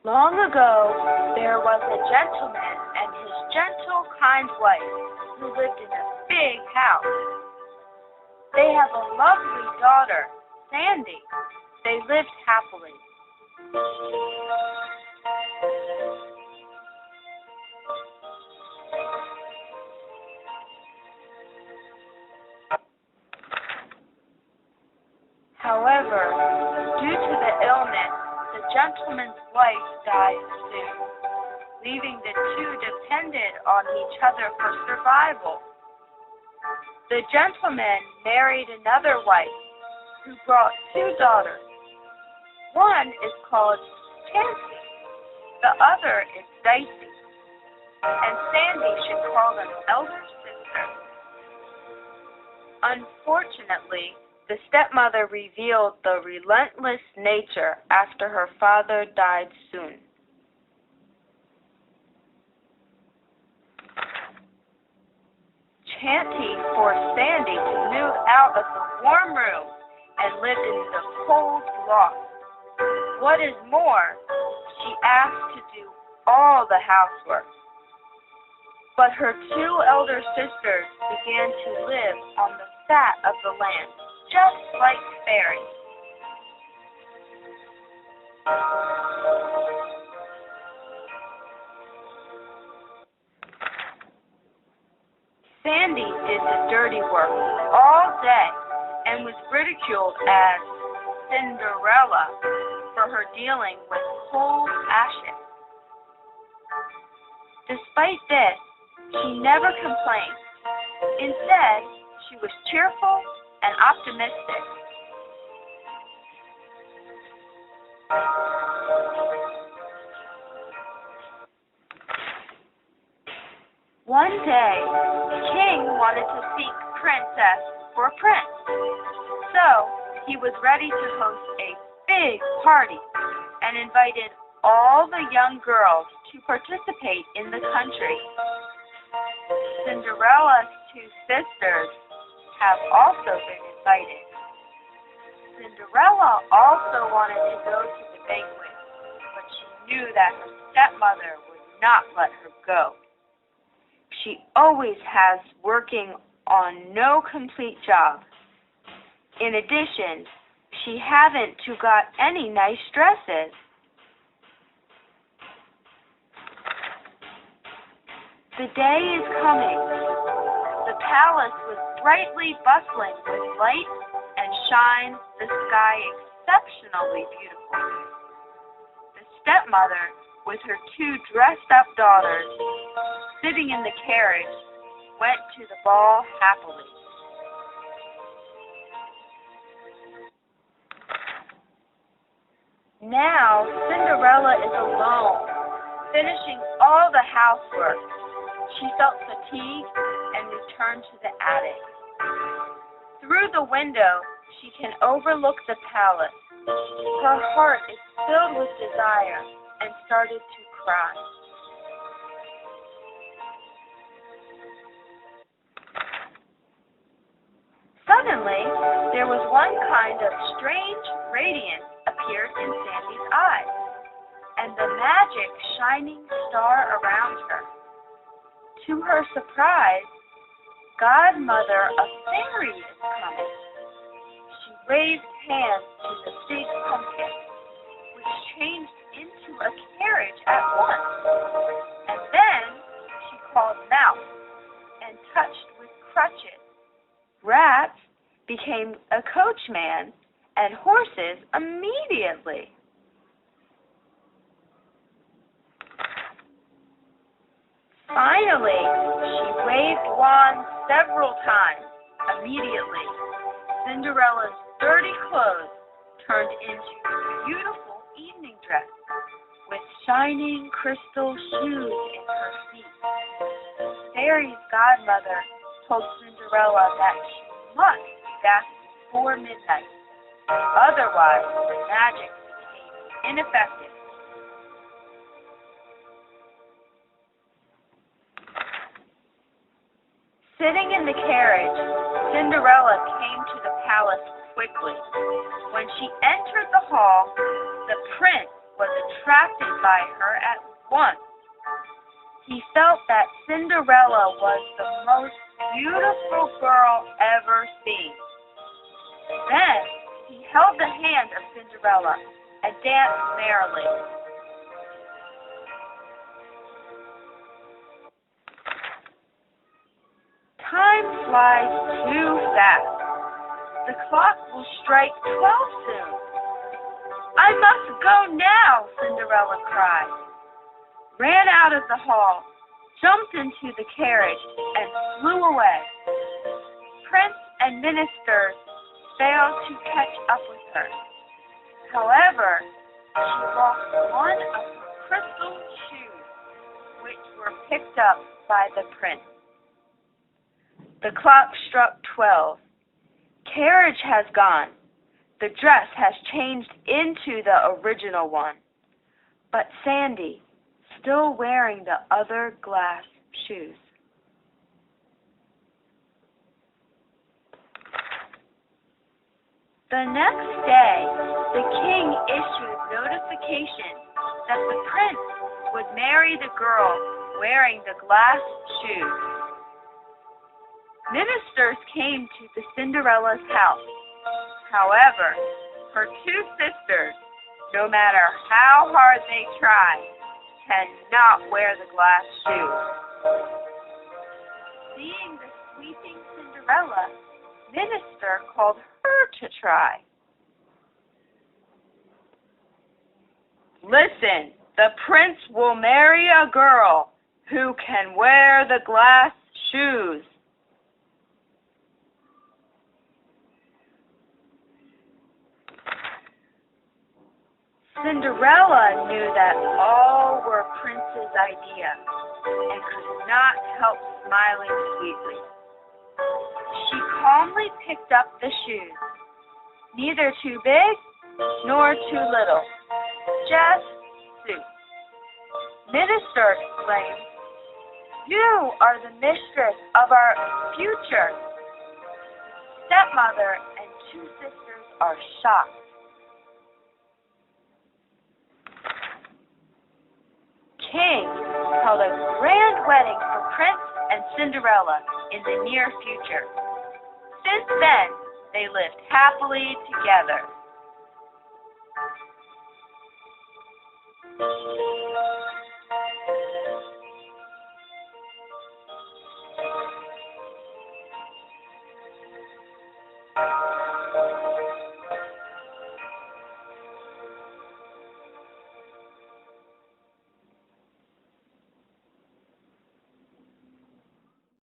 Long ago, there was a gentleman and his gentle, kind wife who lived in a big house. They have a lovely daughter, Sandy. They lived happily. However, due to the illness, the gentleman's wife died soon, leaving the two dependent on each other for survival. The gentleman married another wife who brought two daughters. One is called Chancy, the other is Dicey, and Sandy should call them elder sisters. Unfortunately, the stepmother revealed the relentless nature after her father died soon. Chanty forced Sandy to move out of the warm room and live in the cold loft. What is more, she asked to do all the housework. But her two elder sisters began to live on the fat of the land, just like fairies. Sandy did the dirty work all day and was ridiculed as Cinderella for her dealing with cold ashes. Despite this, she never complained. Instead, she was cheerful and optimistic. One day, the king wanted to seek princess for prince, so he was ready to host a big party and invited all the young girls to participate in the country. Cinderella's two sisters have also been invited. Cinderella also wanted to go to the banquet, but she knew that her stepmother would not let her go. She always has working on no complete job. In addition, she haven't got any nice dresses. The day is coming. The palace was brightly bustling with light and shine, the sky exceptionally beautiful. The stepmother, with her two dressed-up daughters, sitting in the carriage, went to the ball happily. Now, Cinderella is alone, finishing all the housework. She felt fatigued and returned to the attic. Through the window, she can overlook the palace. Her heart is filled with desire and started to cry. Suddenly, there was one kind of strange radiance appeared in Sandy's eyes, and the magic shining star around her. To her surprise, godmother, a fairy, is coming. She raised hands to the big pumpkin, which changed into a carriage at once. And then she called Mouse and touched with crutches. Rats became a coachman and horses immediately. Finally, she waved wands several times. Immediately, Cinderella's dirty clothes turned into a beautiful evening dress with shining crystal shoes in her feet. The fairy's godmother told Cinderella that she must be back before midnight, otherwise the magic became ineffective. Sitting in the carriage, Cinderella came to the palace quickly. When she entered the hall, the prince was attracted by her at once. He felt that Cinderella was the most beautiful girl ever seen. Then he held the hand of Cinderella and danced merrily. Time flies too fast. The clock will strike 12 soon. I must go now, Cinderella cried, ran out of the hall, jumped into the carriage, and flew away. Prince and ministers failed to catch up with her. However, she lost one of her crystal shoes, which were picked up by the prince. The clock struck 12. Carriage has gone. The dress has changed into the original one. But Sandy, still wearing the other glass shoes. The next day, the king issued notification that the prince would marry the girl wearing the glass shoes. Ministers came to the Cinderella's house. However, her two sisters, no matter how hard they try, cannot wear the glass shoes. Seeing the sleeping Cinderella, Minister called her to try. Listen, the prince will marry a girl who can wear the glass shoes. Cinderella knew that all were Prince's idea and could not help smiling sweetly. She calmly picked up the shoes, neither too big nor too little, just suit. Minister exclaimed, "You are the mistress of our future." Stepmother and two sisters are shocked. King held a grand wedding for Prince and Cinderella in the near future. Since then, they lived happily together.